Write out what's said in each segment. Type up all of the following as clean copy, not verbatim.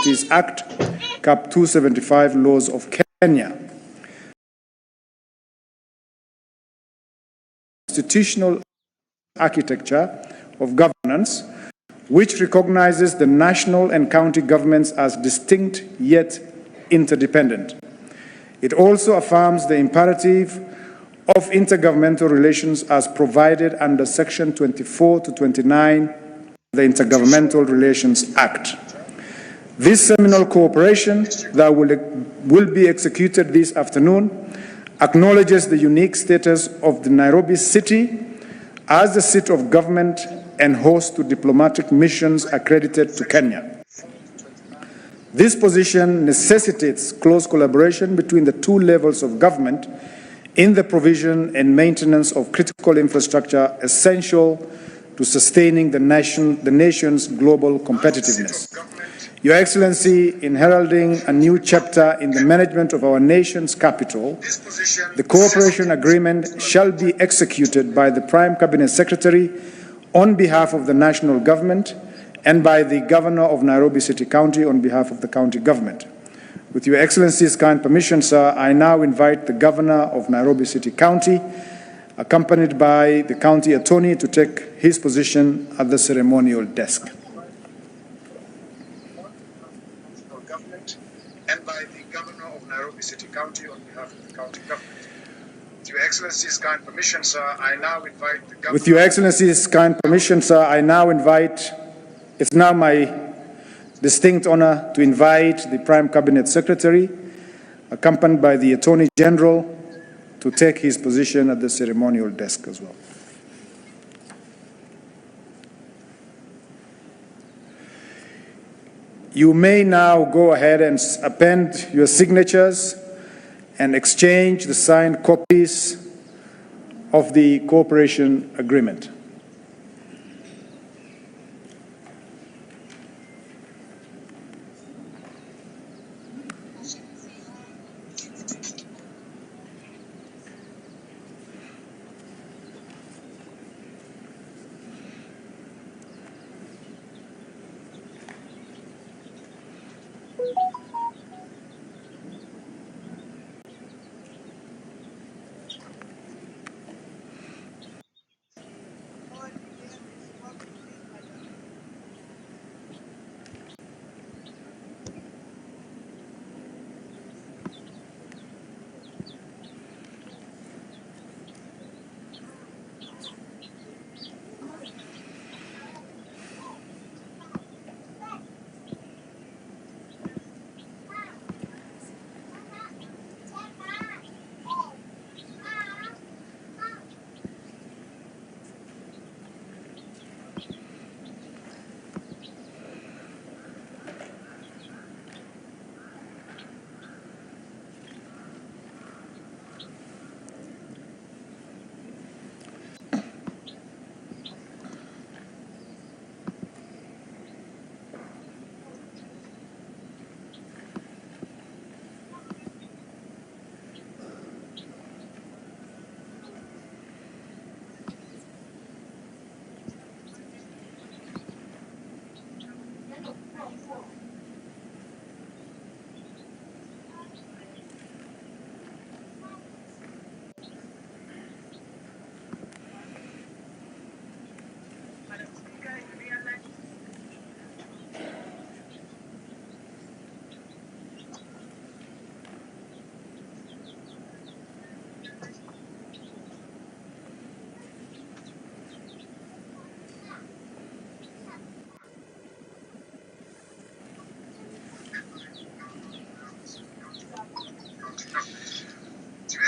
Societies Act, Cap 275 laws of Kenya. Institutional architecture of governance, which recognizes the national and county governments as distinct yet interdependent. It also affirms the imperative of intergovernmental relations as provided under Section 24 to 29 of the Intergovernmental Relations Act. This seminal cooperation that will be executed this afternoon acknowledges the unique status of the Nairobi city as the seat of government and host to diplomatic missions accredited to Kenya. This position necessitates close collaboration between the two levels of government in the provision and maintenance of critical infrastructure essential to sustaining the nation's global competitiveness. Your Excellency, in heralding a new chapter in the management of our nation's capital, the cooperation agreement shall be executed by the Prime Cabinet Secretary on behalf of the national government and by the Governor of Nairobi City County on behalf of the county government. With Your Excellency's kind permission, sir, I now invite the Governor of Nairobi City County, accompanied by the County Attorney, to take his position at the ceremonial desk. And by the Governor of Nairobi City County on behalf of the county government. With Your Excellency's kind permission, sir, I now invite the Governor. With Your Excellency's kind permission, sir, I now invite, it's now my distinct honor to invite the Prime Cabinet Secretary, accompanied by the Attorney General, to take his position at the ceremonial desk as well. You may now go ahead and append your signatures and exchange the signed copies of the cooperation agreement.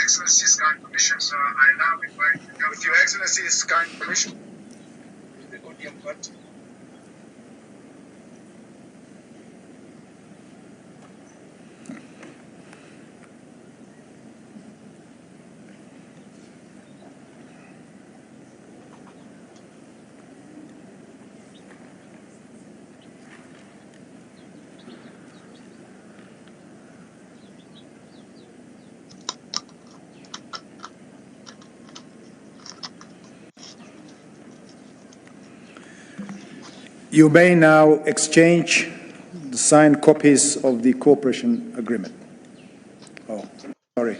Excellency's kind permission, sir, I now invite, with Your Excellency's kind permission, the ODM party. You may now exchange the signed copies of the cooperation agreement. Oh, sorry.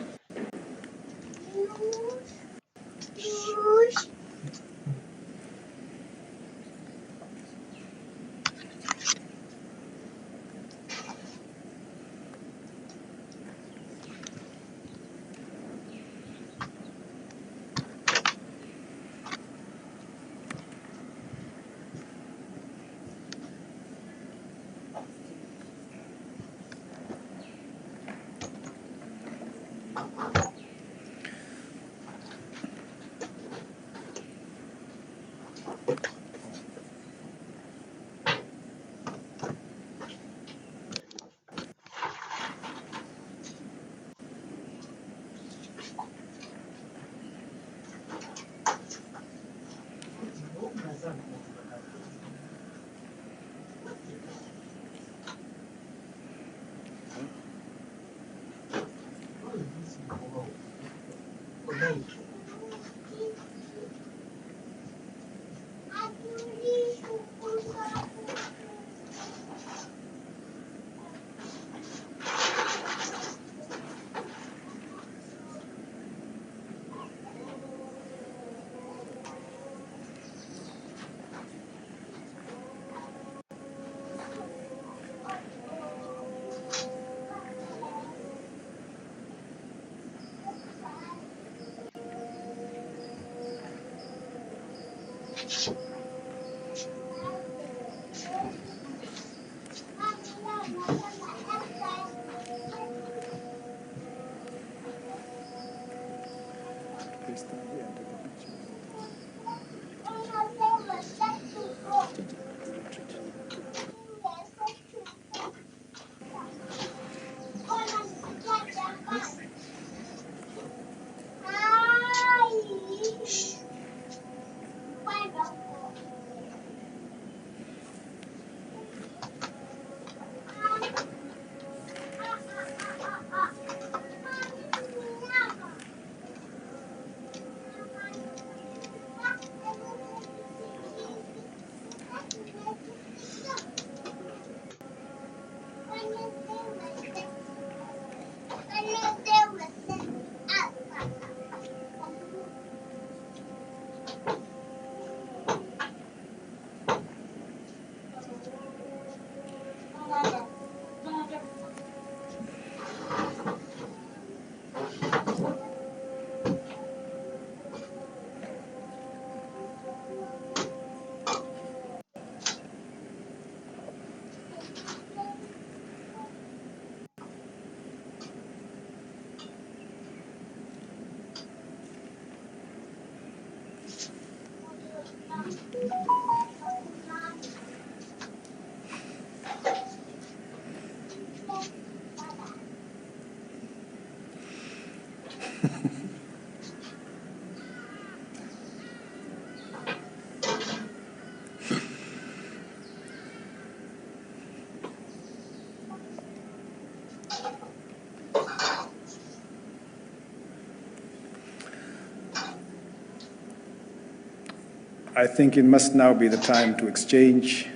I think it must now be the time to exchange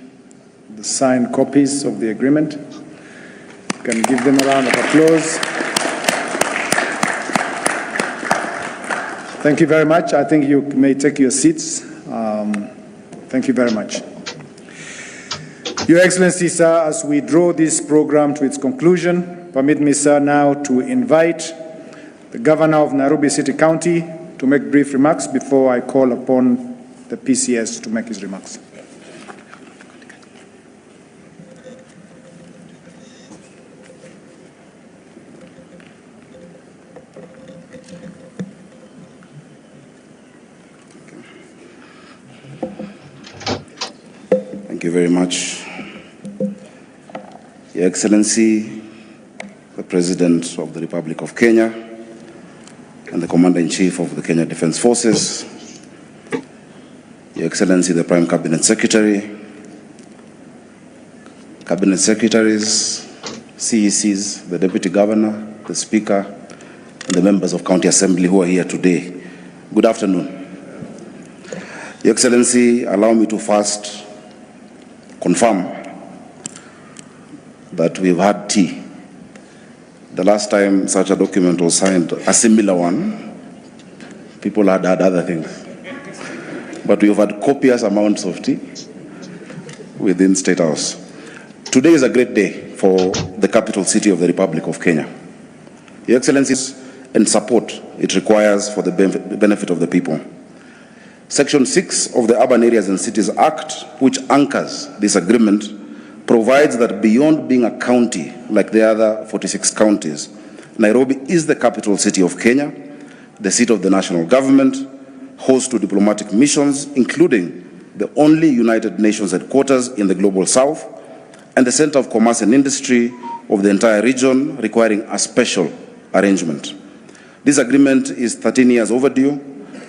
the signed copies of the agreement. You can give them a round of applause. Thank you very much. I think you may take your seats. Thank you very much. Your Excellency, sir, as we draw this program to its conclusion, permit me, sir, now to invite the Governor of Nairobi City County to make brief remarks before I call upon the PCS to make his remarks. Thank you very much. Your Excellency, the President of the Republic of Kenya and the Commander-in-Chief of the Kenya Defence Forces, Your Excellency, the Prime Cabinet Secretary, Cabinet Secretaries, CECs, the Deputy Governor, the Speaker, and the members of County Assembly who are here today. Good afternoon. Your Excellency, allow me to first confirm that we've had tea. The last time such a document was signed, a similar one, people had other things. But we've had copious amounts of tea within State House. Today is a great day for the capital city of the Republic of Kenya. Your Excellencies, and support it requires for the benefit of the people. Section 6 of the Urban Areas and Cities Act, which anchors this agreement, provides that beyond being a county like the other 46 counties, Nairobi is the capital city of Kenya, the seat of the national government, host to diplomatic missions, including the only United Nations headquarters in the Global South, and the center of commerce and industry of the entire region, requiring a special arrangement. This agreement is 13 years overdue,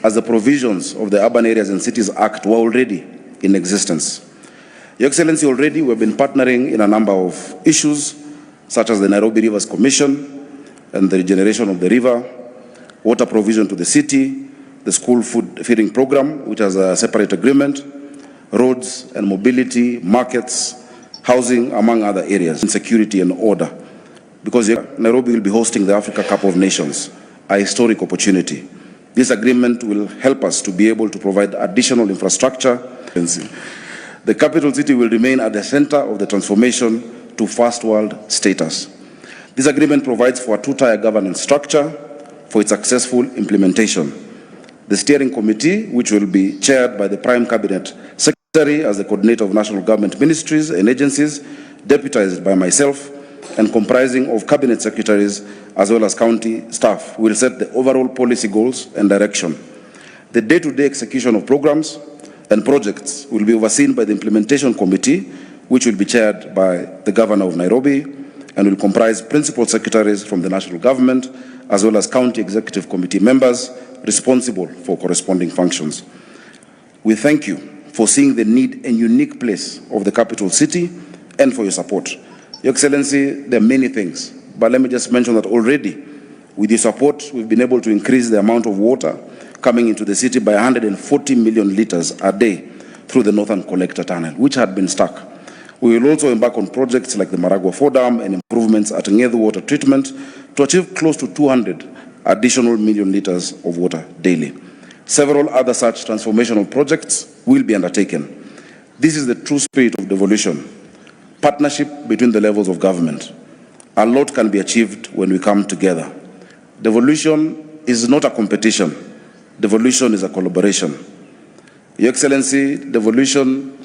as the provisions of the Urban Areas and Cities Act were already in existence. Your Excellency, already we've been partnering in a number of issues, such as the Nairobi Rivers Commission and the regeneration of the river, water provision to the city, the school food feeding program, which has a separate agreement, roads and mobility, markets, housing, among other areas, and security and order. Because Nairobi will be hosting the Africa Cup of Nations, a historic opportunity. This agreement will help us to be able to provide additional infrastructure. The capital city will remain at the center of the transformation to first world status. This agreement provides for a two-tier governance structure for its successful implementation. The steering committee, which will be chaired by the Prime Cabinet Secretary as the coordinator of national government ministries and agencies, deputized by myself, and comprising of cabinet secretaries as well as county staff, will set the overall policy goals and direction. The day-to-day execution of programs and projects will be overseen by the implementation committee, which will be chaired by the governor of Nairobi and will comprise principal secretaries from the national government as well as county executive committee members responsible for corresponding functions. We thank you for seeing the need and unique place of the capital city and for your support. Your Excellency, there are many things, but let me just mention that already, with your support, we've been able to increase the amount of water coming into the city by 140 million liters a day through the Northern Collector Tunnel, which had been stuck. We will also embark on projects like the Maragua 4 Dam and improvements at Ngedu water treatment to achieve close to 200 additional million liters of water daily. Several other such transformational projects will be undertaken. This is the true spirit of devolution, partnership between the levels of government. A lot can be achieved when we come together. Devolution is not a competition. Devolution is a collaboration. Your Excellency, devolution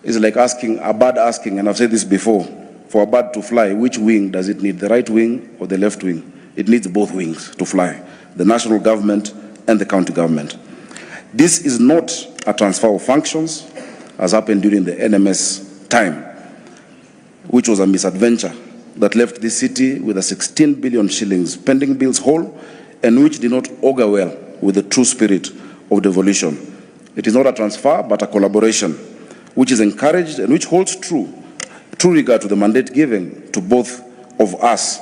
is like asking, a bird asking, and I've said this before, for a bird to fly, which wing does it need, the right wing or the left wing? It needs both wings to fly, the national government and the county government. This is not a transfer of functions, as happened during the NMS time, which was a misadventure that left this city with a 16 billion shillings pending bills whole, and which did not augur well with the true spirit of devolution. It is not a transfer, but a collaboration, which is encouraged and which holds true regard to the mandate given to both of us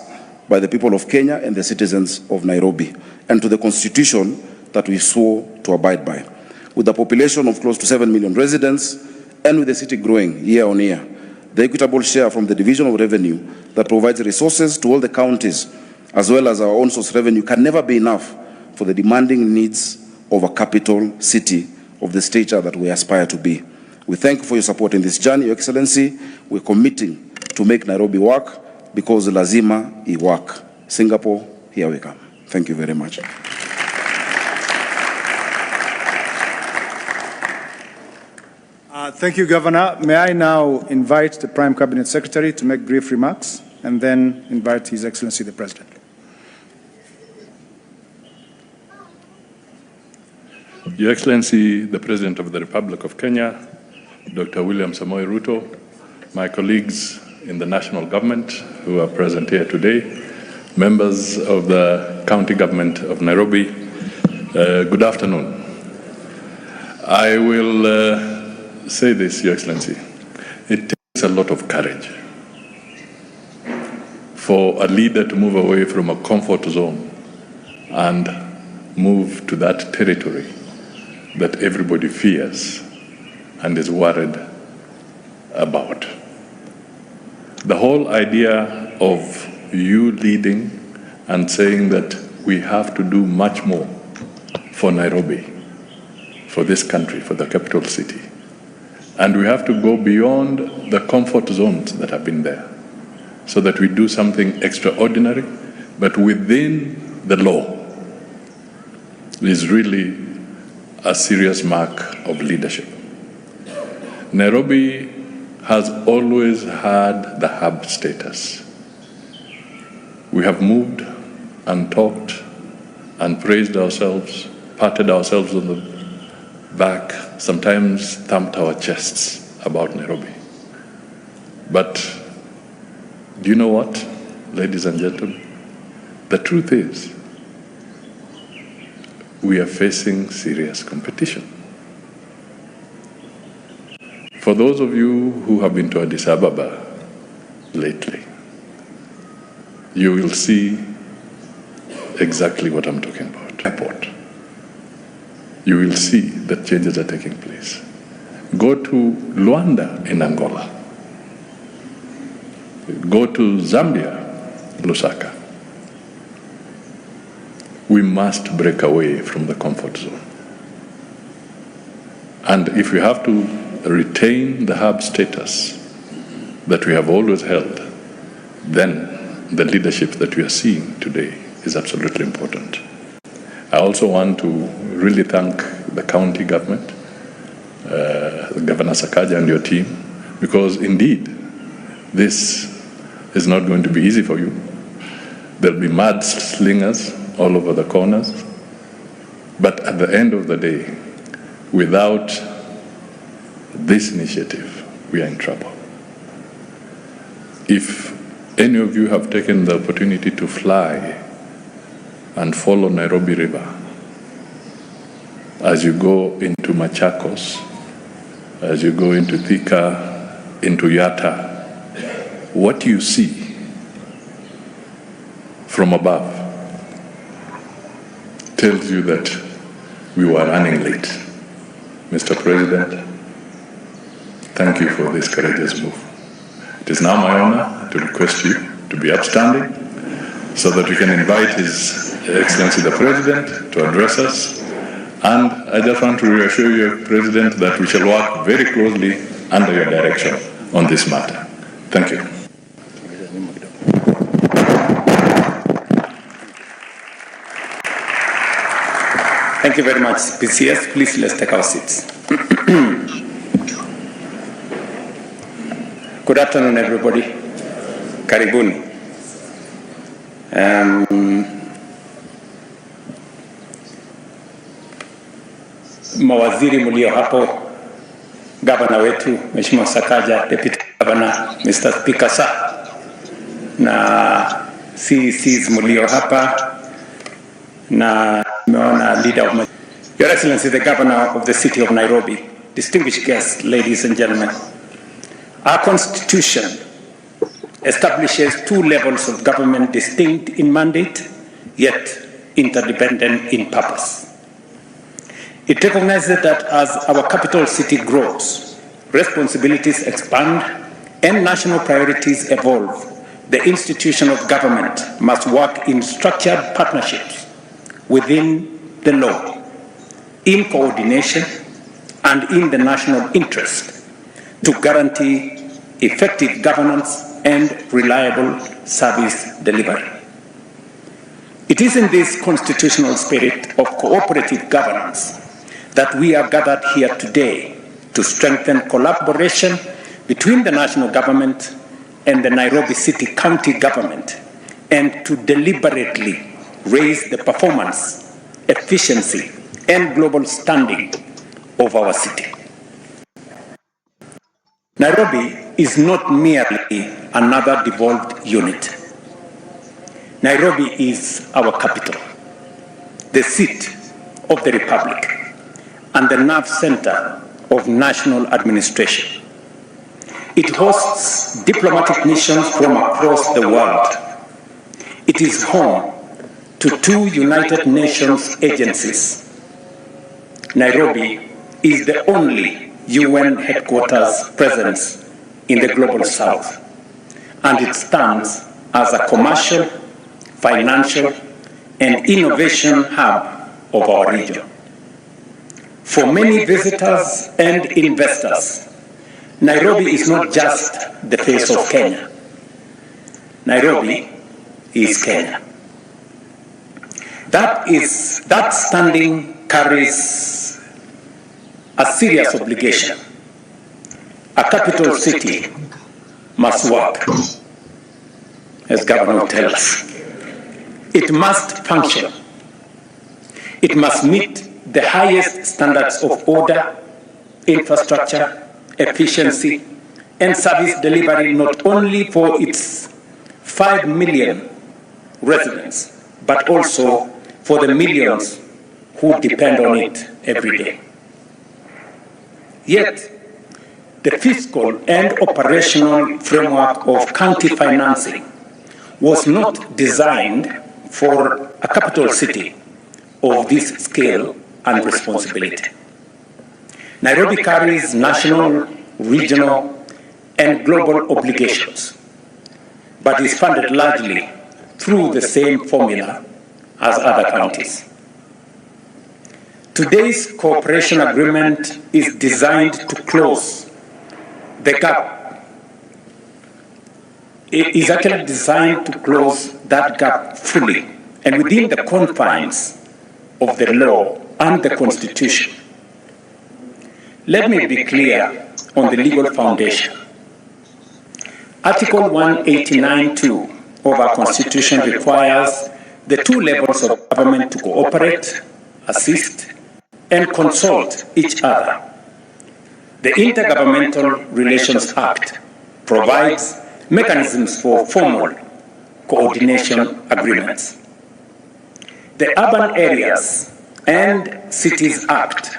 by the people of Kenya and the citizens of Nairobi, and to the constitution that we swore to abide by. With a population of close to 7 million residents, and with the city growing year on year, the equitable share from the division of revenue that provides resources to all the counties, as well as our own source revenue, can never be enough for the demanding needs of a capital city of the stature that we aspire to be. We thank you for your support in this journey, Your Excellency. We're committing to make Nairobi work, because lazima I work. Singapore, here we come. Thank you very much. Thank you, Governor. May I now invite the Prime Cabinet Secretary to make brief remarks, and then invite His Excellency the President. Your Excellency, the President of the Republic of Kenya, Dr. William Samoei Ruto, my colleagues in the national government who are present here today, members of the county government of Nairobi, good afternoon. I will say this, Your Excellency. It takes a lot of courage for a leader to move away from a comfort zone and move to that territory that everybody fears and is worried about. The whole idea of you leading and saying that we have to do much more for Nairobi, for this country, for the capital city. And we have to go beyond the comfort zones that have been there so that we do something extraordinary, but within the law, is really a serious mark of leadership. Nairobi has always had the hub status. We have moved and talked and praised ourselves, patted ourselves on the back, sometimes thumped our chests about Nairobi. But do you know what, ladies and gentlemen? The truth is, we are facing serious competition. For those of you who have been to Addis Ababa lately, you will see exactly what I'm talking about. Airport. You will see that changes are taking place. Go to Luanda in Angola. Go to Zambia, Lusaka. We must break away from the comfort zone. And if we have to retain the hub status that we have always held, then the leadership that we are seeing today is absolutely important. I also want to really thank the county government, Governor SAKAJA and your team, because indeed, this is not going to be easy for you. There'll be mudslingers all over the corners, but at the end of the day, without this initiative, we are in trouble. If any of you have taken the opportunity to fly and follow Nairobi River, as you go into Machakos, as you go into Thika, into Yatta, what you see from above tells you that we were running late. Mr. President, thank you for this courageous move. It is now my honor to request you to be upstanding so that we can invite His Excellency the President to address us. And I just want to reassure you, President, that we shall work very closely under your direction on this matter. Thank you. Thank you very much, PCS. Please, let's take our seats. Good afternoon, everybody. Karibuni. Mawaziri mlio hapo, gavana wetu Mheshimiwa Sakaja, Deputy Governor, Mr. Speaker sir, na CECs mlio hapa, na meona leader of Your Excellency the Governor of the City of Nairobi, distinguished guests, ladies and gentlemen. Our Constitution establishes two levels of government distinct in mandate, yet interdependent in purpose. It recognizes that as our capital city grows, responsibilities expand, and national priorities evolve, the institution of government must work in structured partnerships within the law, in coordination, and in the national interest to guarantee effective governance and reliable service delivery. It is in this constitutional spirit of cooperative governance that we are gathered here today to strengthen collaboration between the national government and the Nairobi City County government, and to deliberately raise the performance, efficiency, and global standing of our city. Nairobi is not merely another devolved unit. Nairobi is our capital, the seat of the Republic, and the nerve center of national administration. It hosts diplomatic missions from across the world. It is home to two United Nations agencies. Nairobi is the only UN headquarters presence in the global south, and it stands as a commercial, financial, and innovation hub of our region. For many visitors and investors, Nairobi is not just the face of Kenya. Nairobi is Kenya. That standing carries a serious obligation. A capital city must work, as Governor will tell us. It must function. It must meet the highest standards of order, infrastructure, efficiency, and service delivery not only for its 5 million residents, but also for the millions who depend on it every day. Yet, the fiscal and operational framework of county financing was not designed for a capital city of this scale and responsibility. Nairobi carries national, regional, and global obligations, but is funded largely through the same formula as other counties. Today's cooperation agreement is designed to close the gap. It is actually designed to close that gap fully and within the confines of the law and the Constitution. Let me be clear on the legal foundation. Article 189(2) of our Constitution requires the two levels of government to cooperate, assist, and consult each other. The Intergovernmental Relations Act provides mechanisms for formal coordination agreements. The Urban Areas and Cities Act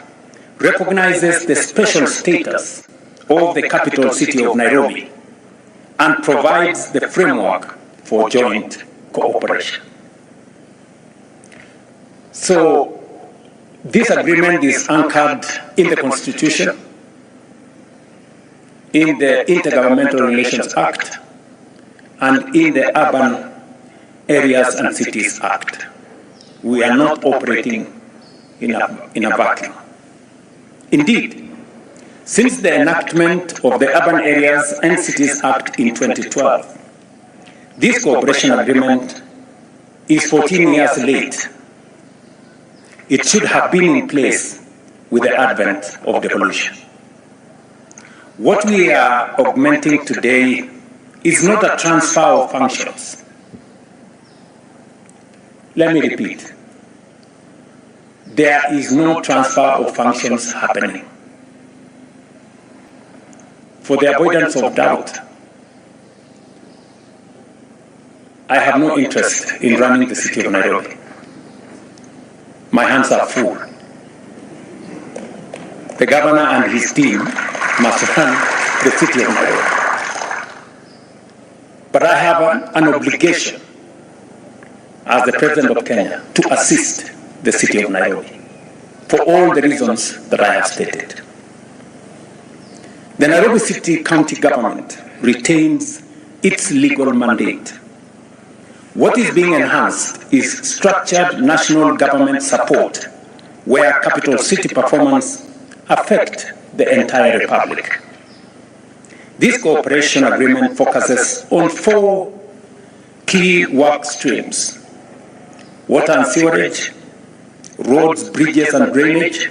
recognizes the special status of the capital city of Nairobi and provides the framework for joint cooperation. So, this agreement is anchored in the Constitution, in the Intergovernmental Relations Act, and in the Urban Areas and Cities Act. We are not operating in a vacuum. Indeed, since the enactment of the Urban Areas and Cities Act in 2012, this cooperation agreement is 14 years late. It should have been in place with the advent of devolution. What we are augmenting today is not a transfer of functions. Let me repeat. There is no transfer of functions happening. For the avoidance of doubt, I have no interest in running the city of Nairobi. My hands are full. The governor and his team must run the city of Nairobi. But I have an obligation as the President of Kenya to assist the city of Nairobi for all the reasons that I have stated. The Nairobi City County Government retains its legal mandate. What is being enhanced is structured national government support where capital city performance affects the entire republic. This cooperation agreement focuses on 4 key work streams: water and sewerage, roads, bridges and drainage,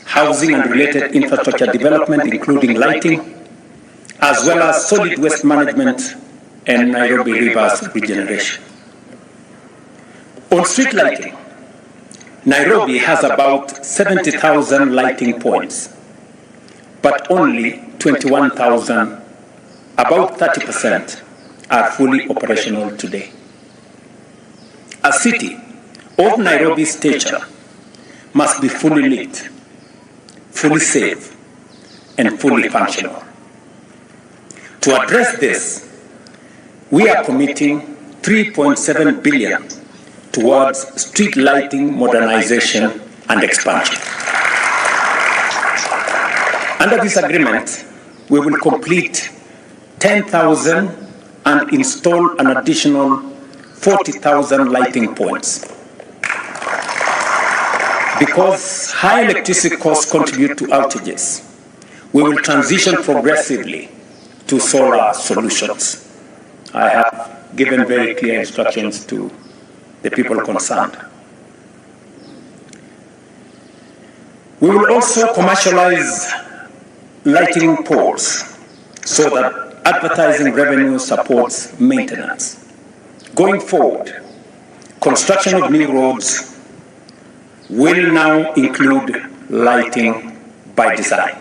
housing and related infrastructure development, including lighting, as well as solid waste management and Nairobi rivers regeneration. On street lighting, Nairobi has about 70,000 lighting points, but only 21,000, about 30%, are fully operational today. A city of Nairobi's stature must be fully lit, fully safe, and fully functional. To address this, we are committing 3.7 billion towards street lighting modernization and expansion. Under this agreement, we will complete 10,000 and install an additional 40,000 lighting points. Because high electricity costs contribute to outages, we will transition progressively to solar solutions. I have given very clear instructions to the people concerned. We will also commercialize lighting poles so that advertising revenue supports maintenance. Going forward, construction of new roads will now include lighting by design.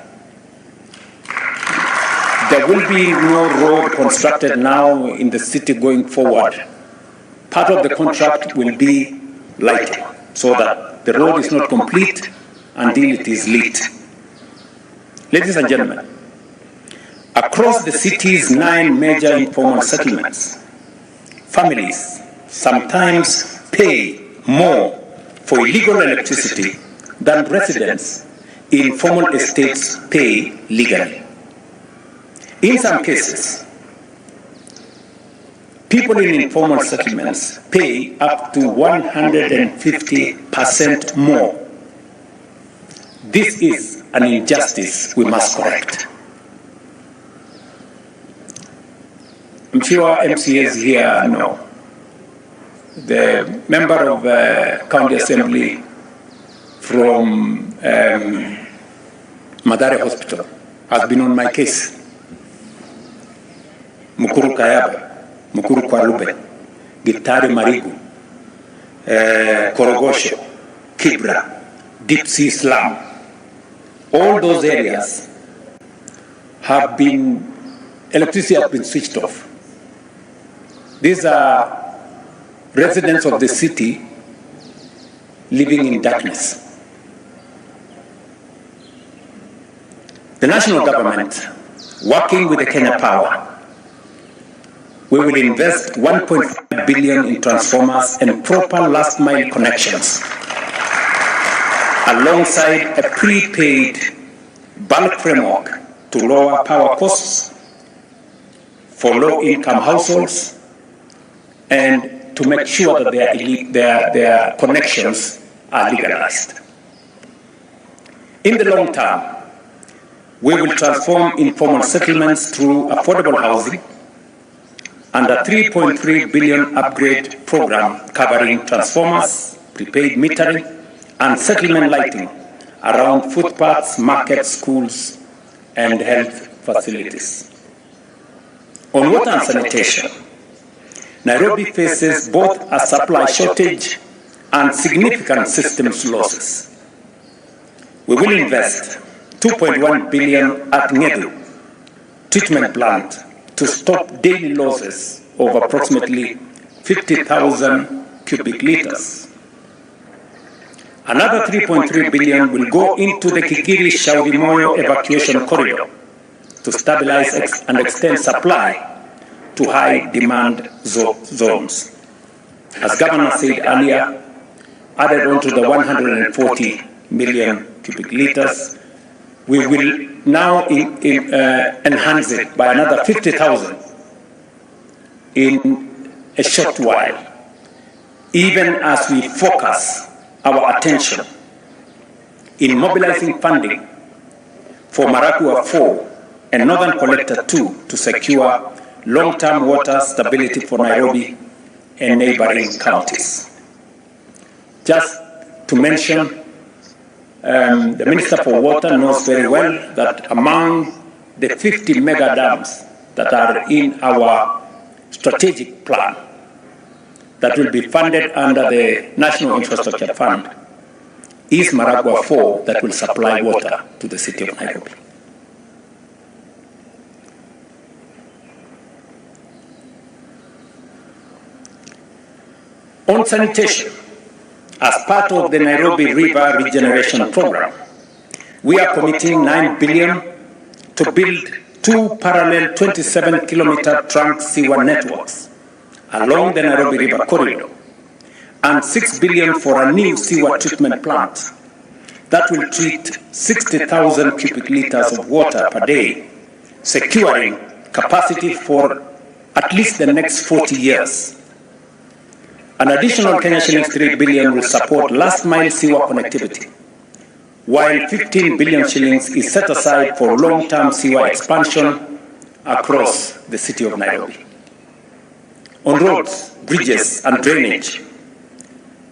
There will be no road constructed now in the city going forward. Part of the contract will be lighting, so that the road is not complete until it is lit. Ladies and gentlemen, across the city's 9 major informal settlements, families sometimes pay more for illegal electricity than residents in formal estates pay legally. In some cases, people in informal settlements pay up to 150% more. This is an injustice we must correct. I'm sure MCAs here know. The member of County Assembly from Mathare Hospital has been on my case. Mukuru Kayaba, Mukuru Kwarube, Gitari Marigu, Korogosho, Kibra, Deep Sea Slum. All those areas have been, electricity has been switched off. These are residents of the city living in darkness. The national government, working with the Kenya Power, we will invest 1.5 billion in transformers and proper last mile connections, alongside a prepaid bulk framework to lower power costs for low-income households and to make sure that their connections are legalized. In the long term, we will transform informal settlements through affordable housing and a 3.3 billion upgrade program covering transformers, prepaid metering, and settlement lighting around footpaths, markets, schools, and health facilities. On water and sanitation, Nairobi faces both a supply shortage and significant systems losses. We will invest 2.1 billion at Ngedu treatment plant to stop daily losses of approximately 50,000 cubic liters. Another 3.3 billion will go into the Kigiri-Shauri-Moyo evacuation corridor to stabilize and extend supply to high demand zones. As Governor said earlier, added on to the 140 million cubic liters, we will now enhance it by another 50,000 in a short while, even as we focus our attention in mobilizing funding for Marakua 4 and Northern Collector 2 to secure long-term water stability for Nairobi and neighboring counties. Just to mention, the Minister for Water knows very well that among the 50 mega dams that are in our strategic plan that will be funded under the National Infrastructure Fund is Maragua 4 that will supply water to the city of Nairobi. On sanitation, as part of the Nairobi River Regeneration Program, we are committing 9 billion to build 2 parallel 27-kilometer trunk sewer networks along the Nairobi River corridor, and 6 billion for a new sewer treatment plant that will treat 60,000 cubic liters of water per day, securing capacity for at least the next 40 years. An additional Kenya shillings 3 billion will support last mile sewer connectivity, while 15 billion shillings is set aside for long-term sewer expansion across the city of Nairobi. On roads, bridges, and drainage,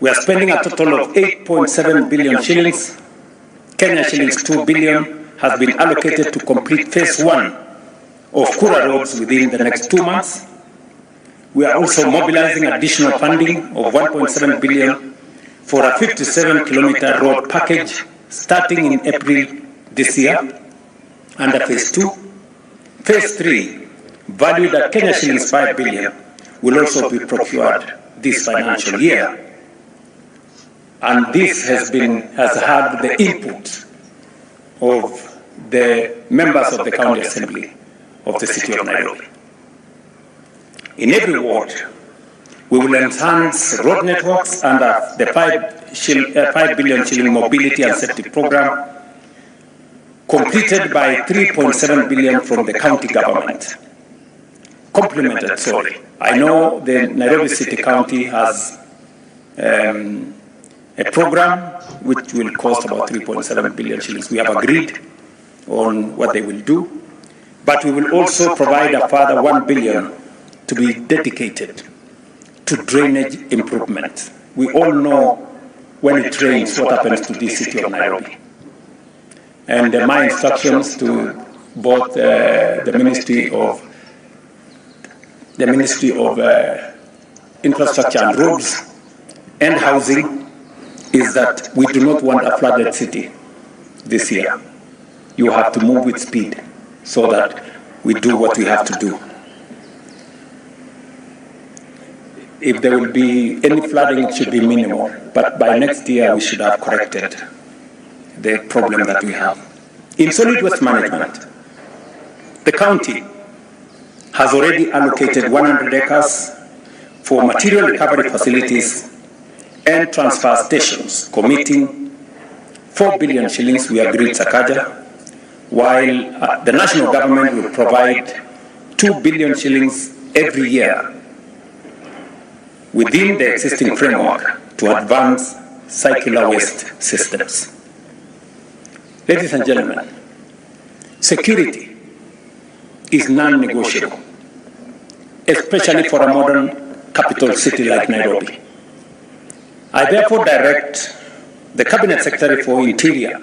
we are spending a total of 8.7 billion shillings. Kenya shillings 2 billion has been allocated to complete phase 1 of Kura roads within the next 2 months. We are also mobilizing additional funding of 1.7 billion for a 57-kilometer road package starting in April this year under phase 2. Phase 3, valued at Kenya shillings 5 billion, will also be procured this financial year. And this has had the input of the members of the County Assembly of the City of Nairobi. In every ward, we will enhance road networks under the 5 billion shilling mobility and safety program, completed by 3.7 billion from the county government. Complemented, sorry. I know the Nairobi City County has a program which will cost about 3.7 billion shillings. We have agreed on what they will do, but we will also provide a further 1 billion to be dedicated to drainage improvement. We all know when it rains what happens to this city of Nairobi. And my instructions to both the Ministry of Infrastructure and Roads and Housing is that we do not want a flooded city this year. You have to move with speed so that we do what we have to do. If there will be any flooding, it should be minimal. But by next year, we should have corrected the problem that we have. In solid waste management, the county has already allocated 100 acres for material recovery facilities and transfer stations, committing 4 billion shillings, we agreed SAKAJA, while the national government will provide 2 billion shillings every year within the existing framework to advance circular waste systems. Ladies and gentlemen, security is non-negotiable, especially for a modern capital city like Nairobi. I therefore direct the Cabinet Secretary for Interior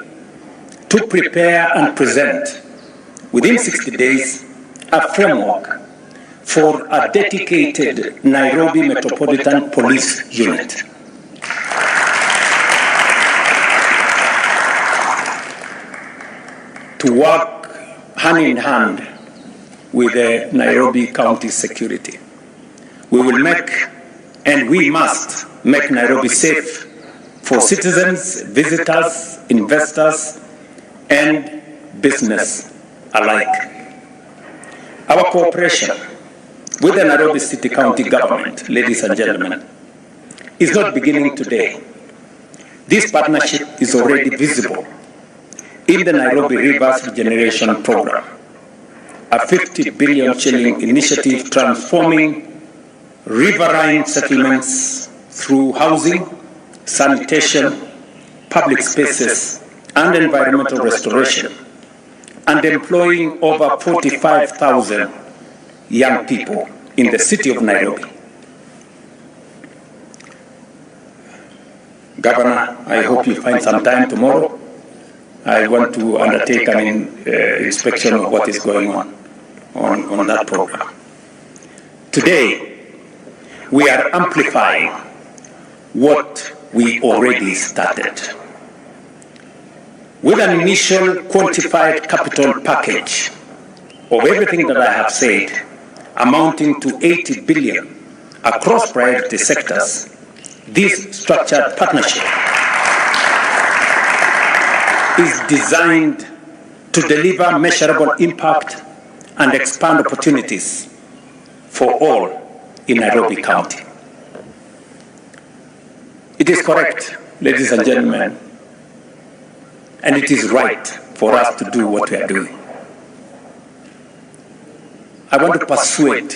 to prepare and present within 60 days a framework for a dedicated Nairobi Metropolitan Police Unit. To work hand in hand with the Nairobi County Security. We will make, and we must make Nairobi safe for citizens, visitors, investors, and business alike. Our cooperation with the Nairobi City County government, ladies and gentlemen, is not beginning today. This partnership is already visible in the Nairobi Rivers Regeneration Program, a 50 billion shilling initiative transforming riverine settlements through housing, sanitation, public spaces, and environmental restoration, and employing over 45,000 young people in the city of Nairobi. Governor, I hope you find some time tomorrow. I want to undertake an inspection of what is going on that program. Today, we are amplifying what we already started. With an initial quantified capital package of everything that I have said, amounting to 80 billion across priority sectors, this structured partnership is designed to deliver measurable impact and expand opportunities for all in Nairobi County. It is correct, ladies and gentlemen, and it is right for us to do what we are doing. I want to persuade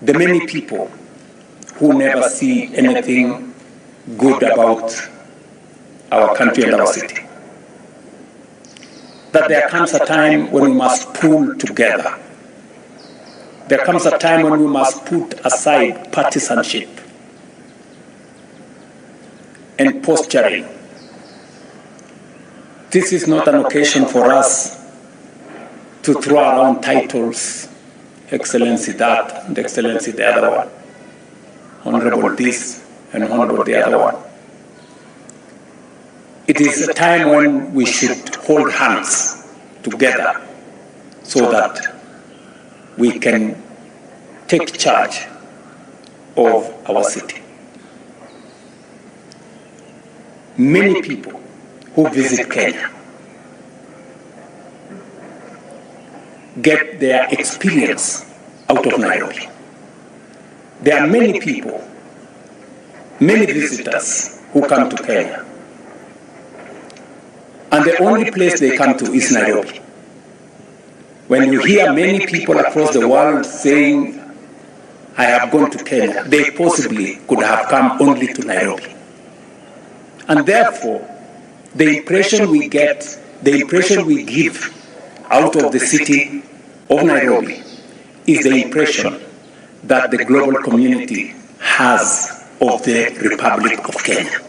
the many people who never see anything good about our country and our city. That there comes a time when we must pull together. There comes a time when we must put aside partisanship and posturing. This is not an occasion for us to throw around titles, Excellency that, and Excellency the other one, Honorable this, and Honorable the other one. It is a time when we should hold hands together so that we can take charge of our city. Many people who visit Kenya get their experience out of Nairobi. There are many people, many visitors who come to Kenya, and the only place they come to is Nairobi. When you hear many people across the world saying, I have gone to Kenya, they possibly could have come only to Nairobi. And therefore, the impression we get, the impression we give out of the city of Nairobi is the impression that the global community has of the Republic of Kenya.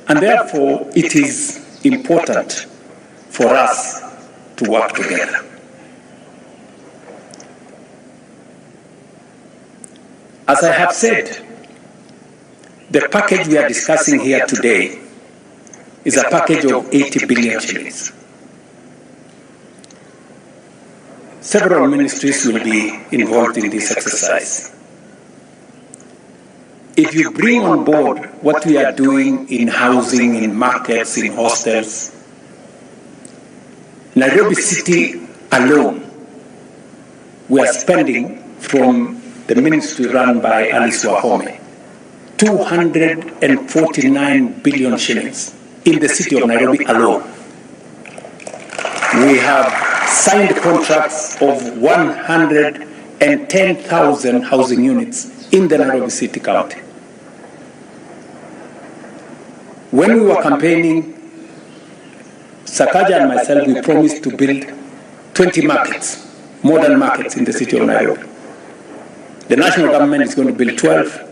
And therefore, it is important for us to work together. As I have said, the package we are discussing here today is a package of 80 billion shillings. Several ministries will be involved in this exercise. If you bring on board what we are doing in housing, in markets, in hostels, Nairobi City alone, we are spending from the ministry run by Alice Wahome, 249 billion shillings in the city of Nairobi alone. We have signed contracts of 110,000 housing units in the Nairobi City County. When we were campaigning, SAKAJA and myself, we promised to build 20 markets, modern markets in the city of Nairobi. The national government is going to build 12,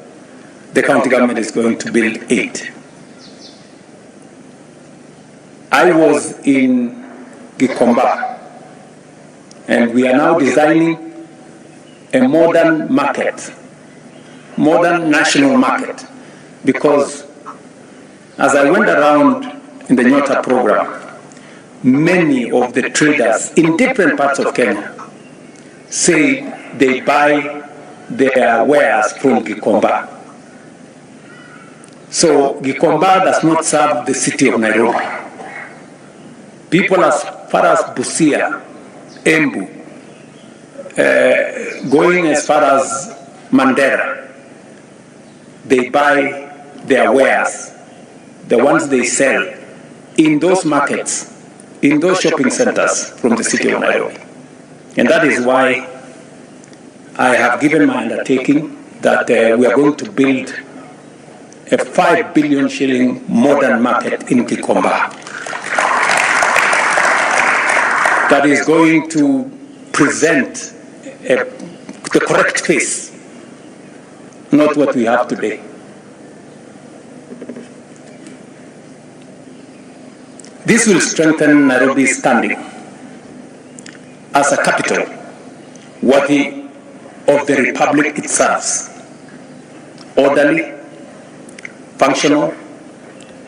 the county government is going to build 8. I was in Gikomba, and we are now designing a modern market, modern national market, because as I went around in the Nyota program, many of the traders in different parts of Kenya say they buy their wares from Gikomba. So Gikomba does not serve the city of Nairobi. People as far as Busia, Embu, going as far as Mandera, they buy their wares, the ones they sell, in those markets, in those shopping centers from the city of Nairobi. And that is why I have given my undertaking that we are going to build a 5 billion shilling modern market in Gikomba that is going to present the correct face, not what we have today. This will strengthen Nairobi's standing as a capital worthy of the republic it serves, orderly, functional,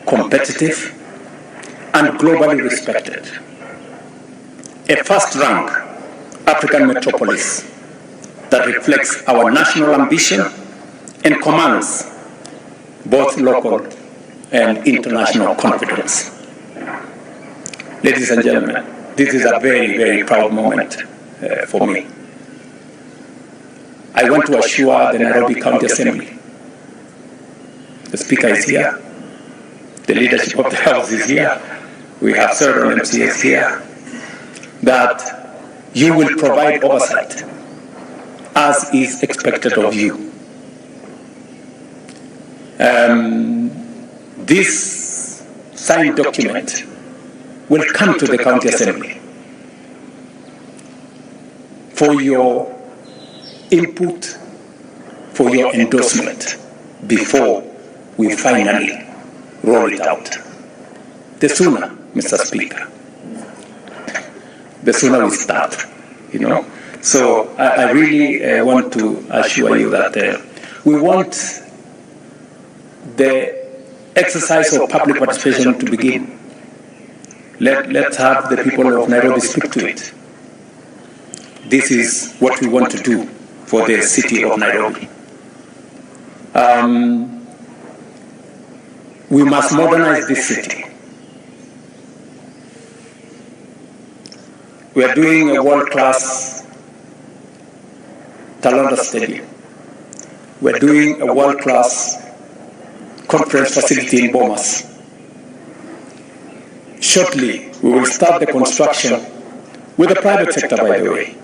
competitive, and globally respected. A first-rank African metropolis that reflects our national ambition and commands both local and international confidence. Ladies and gentlemen, this is a very, very proud moment for me. I want to assure the Nairobi County Assembly, the Speaker is here, the leadership of the House is here, we have several MCAs here, that you will provide oversight as is expected of you. This signed document will come to the County Assembly for your input, for your endorsement before we finally roll it out. The sooner, Mr. Speaker, the sooner we start, you know. So I really want to assure you that we want the exercise of public participation to begin. Let's have the people of Nairobi speak to it. This is what we want to do for the city of Nairobi. We must modernize this city. We are doing a world-class Talonda Stadium. We are doing a world-class conference facility in Bomas. Shortly, we will start the construction with the private sector, by the way,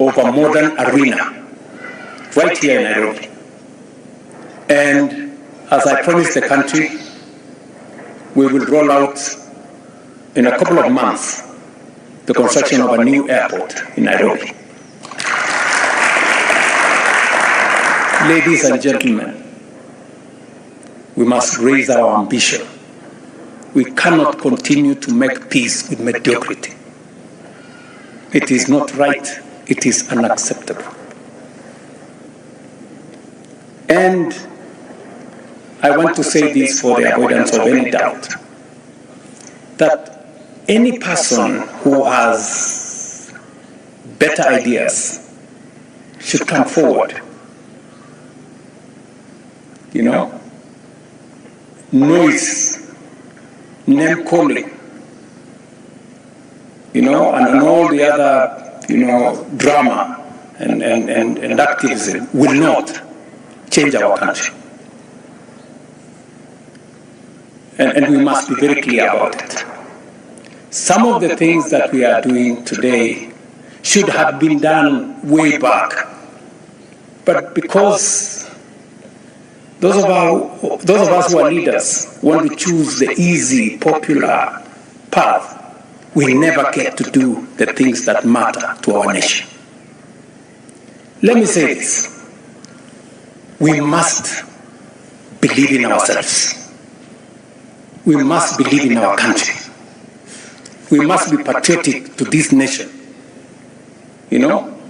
of a modern arena right here in Nairobi. And as I promised the country, we will roll out in a couple of months the construction of a new airport in Nairobi. Ladies and gentlemen, we must raise our ambition. We cannot continue to make peace with mediocrity. It is not right. It is unacceptable. And I want to say this for the avoidance of any doubt, that any person who has better ideas should come forward. You know, noise, name calling, you know, and all the other, you know, drama and activism will not change our country. And we must be very clear about it. Some of the things that we are doing today should have been done way back. But because those of us who are leaders want to choose the easy, popular path, we never get to do the things that matter to our nation. Let me say this. We must believe in ourselves. We must believe in our country. We must be patriotic to this nation. You know,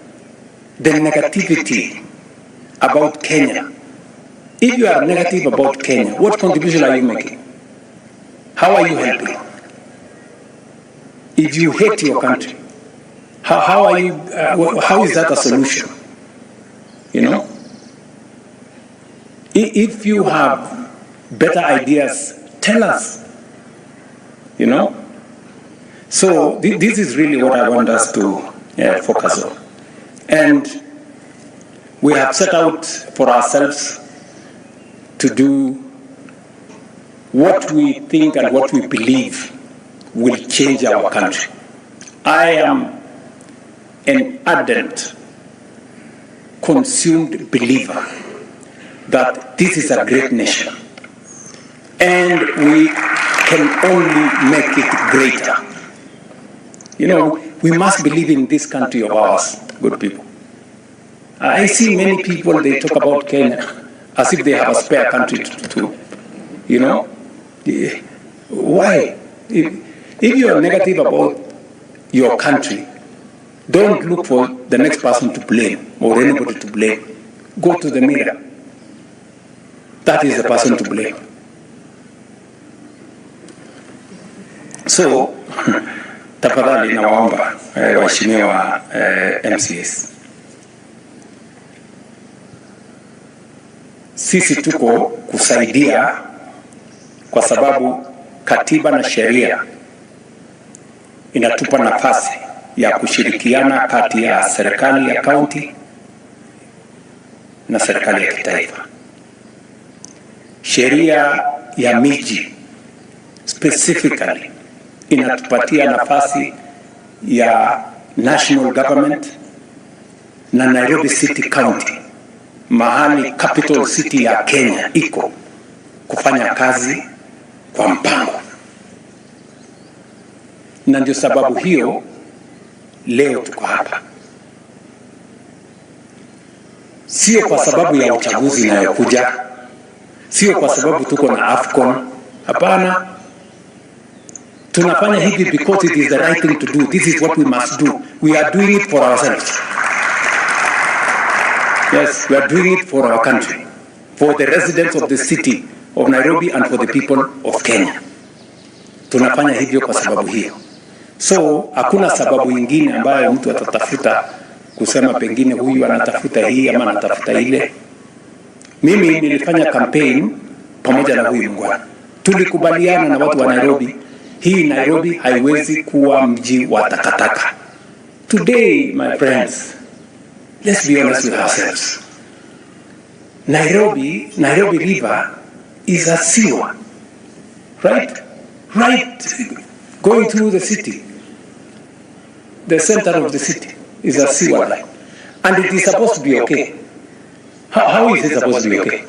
the negativity about Kenya. If you are negative about Kenya, what contribution are you making? How are you helping? If you hate your country, how is that a solution? You know? If you have better ideas, tell us. You know? So this is really what I want us to focus on. And we have set out for ourselves to do what we think and what we believe will change our country. I am an ardent, consumed believer that this is a great nation and we can only make it greater. You know, we must believe in this country of ours, good people. I see many people, they talk about Kenya as if they have a spare country to you know. Why? If you are negative about your country, don't look for the next person to blame or anybody to blame. Go to the mirror. That is the person to blame. So, tafadhali nawaomba waheshimiwa MCAs, sisi tuko kusaidia kwa sababu katiba na sheria inatupa nafasi ya kushirikiana kati ya serikali ya kaunti na serikali ya kitaifa. Sheria ya miji specifically inatupatia nafasi ya national government na Nairobi City County, mahali capital city ya Kenya iko, kufanya kazi kwa mpango. Na ndio sababu hiyo leo tuko hapa. Sio kwa sababu ya uchaguzi inayokuja, sio kwa sababu tuko na AFCON. Hapana, tunafanya hivi because it is the right thing to do. This is what we must do. We are doing it for ourselves. Yes, we are doing it for our country, for the residents of the city of Nairobi and for the people of Kenya. Tunafanya hivyo kwa sababu hiyo. So hakuna sababu nyingine ambayo mtu atatafuta kusema pengine huyu anatafuta hii ama anatafuta ile. Mimi nilifanya campaign pamoja na huyu mungwana. Tulikubaliana na watu wa Nairobi, hii Nairobi haiwezi kuwa mji wa takataka. Today, my friends, let's be honest with ourselves. Nairobi River is a sewer, right? Going through the city. The center of the city is a sewer line. And it is supposed to be okay. How is it supposed to be okay?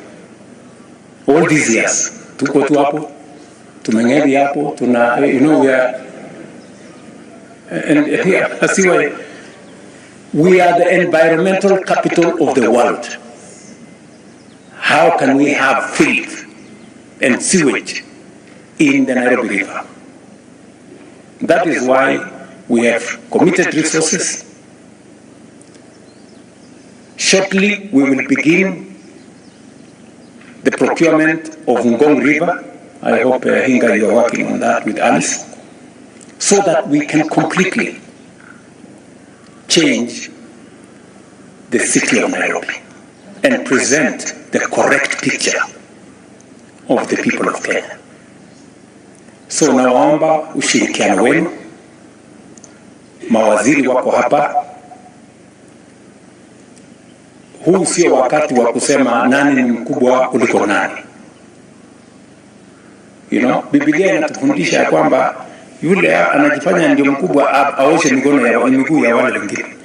All these years, tuko tu hapo, tumeng'eri hapo, tuna, we are, and here, we are the environmental capital of the world. How can we have filth and sewage in the Nairobi River? That is why we have committed resources. Shortly, we will begin the procurement of Ngong River. I hope, Hinga, you are working on that with Alice, so that we can completely change the city of Nairobi and present the correct picture of the people of Kenya. So nawaomba ushirikiano wenu. Mawaziri wako hapa. Huu sio wakati wa kusema nani ni mkubwa kuliko nani. Biblia inatufundisha kwamba yule anajifanya ndio mkubwa aoshe miguu ya wale wengine.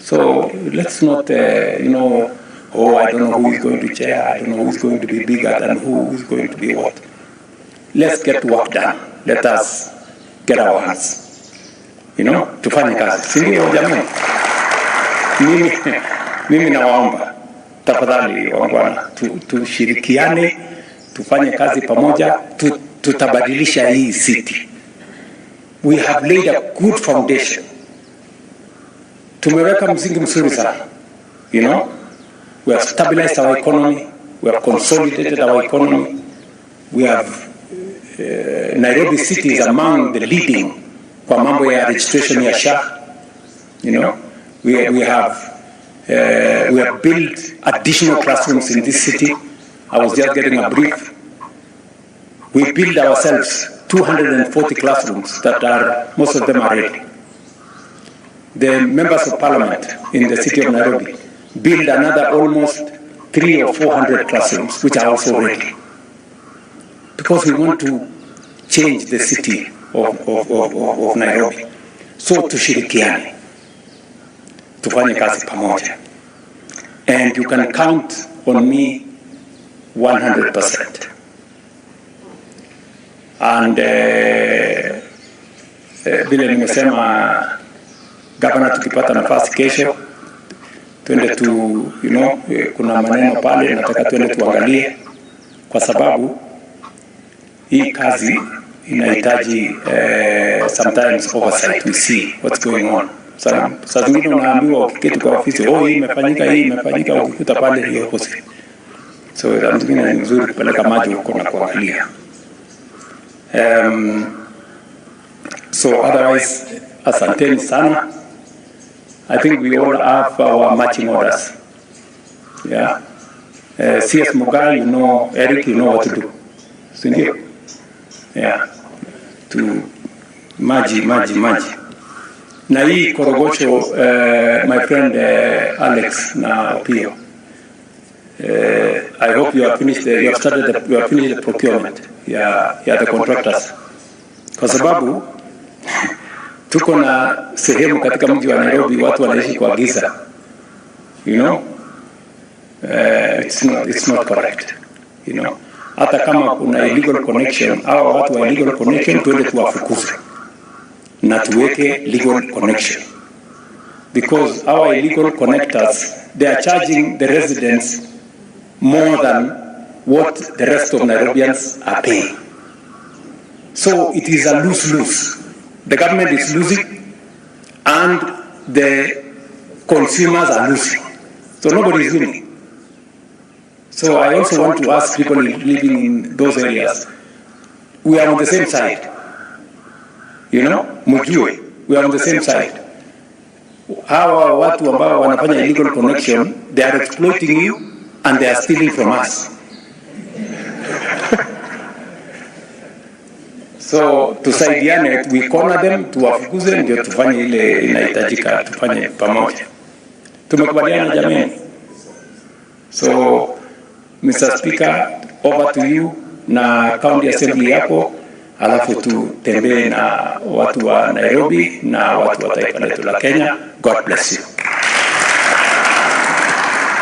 So let's not, I don't know who is going to chair, I don't know who is going to be bigger than who is going to be what. Let's get work done. Let us get our hands. Tufanye kazi. Sindio jamani? Mimi nawaomba, tafadhali wangwana, tushirikiane, tufanye kazi pamoja, tutabadilisha hii city. We have laid a good foundation. Tumeweka msingi mzuri sana. We have stabilized our economy, we have consolidated our economy, we have Nairobi City is among the leading kwa mambo ya registration ya SHA. We have built additional classrooms in this city. I was just getting a brief. We built ourselves 240 classrooms that are, most of them are ready. The members of parliament in the city of Nairobi build another almost 300 or 400 classrooms, which are also ready. Because we want to change the city of Nairobi. So tushirikiane, tufanye kazi pamoja. And you can count on me 100%. And vile nimesema, gavana, tukipata nafasi kesho twende kuna maneno pale nataka twende tuangalie, kwa sababu hii kazi inahitaji sometimes oversight. We see what's going on. Saa zingine unaambiwa ukiketi kwa ofisi, hii imefanyika, ukikuta pale hiyo opposite. So saa zingine ni nzuri kupeleka maji huko na kuangalia. So otherwise, asanteni sana. I think we all have our marching orders. Yeah. CS Mugai, Eric, you know what to do. Sindio? Yeah. To maji. Na hii Korogocho, my friend Alex na Pio. I hope you have finished you have finished the procurement. Yeah, the contractors. Kwa sababu tuko na sehemu katika mji wa Nairobi watu wanaishi kwa giza. it's not correct. Hata kama kuna illegal connection au watu wa illegal connection, tuende tuwafukuze na tuweke legal connection, because our illegal connectors, they are charging the residents more than what the rest of Nairobians are paying. So it is a lose-lose. The government is losing and the consumers are losing. So nobody is winning. So I also want to ask people living in those areas, we are on the same side. Mujue, we are on the same side. Hawa watu ambao wanafanya illegal connection, they are exploiting you and they are stealing from us. So tusaidiane, we corner them, tuwafukuze, ndio tufanye ile inahitajika, tufanye pamoja. Tumekubaliana jamani? So Mr. Speaker, over to you na county assembly yako, alafu tutembee na watu wa Nairobi na watu wa taifa letu la Kenya. God bless you.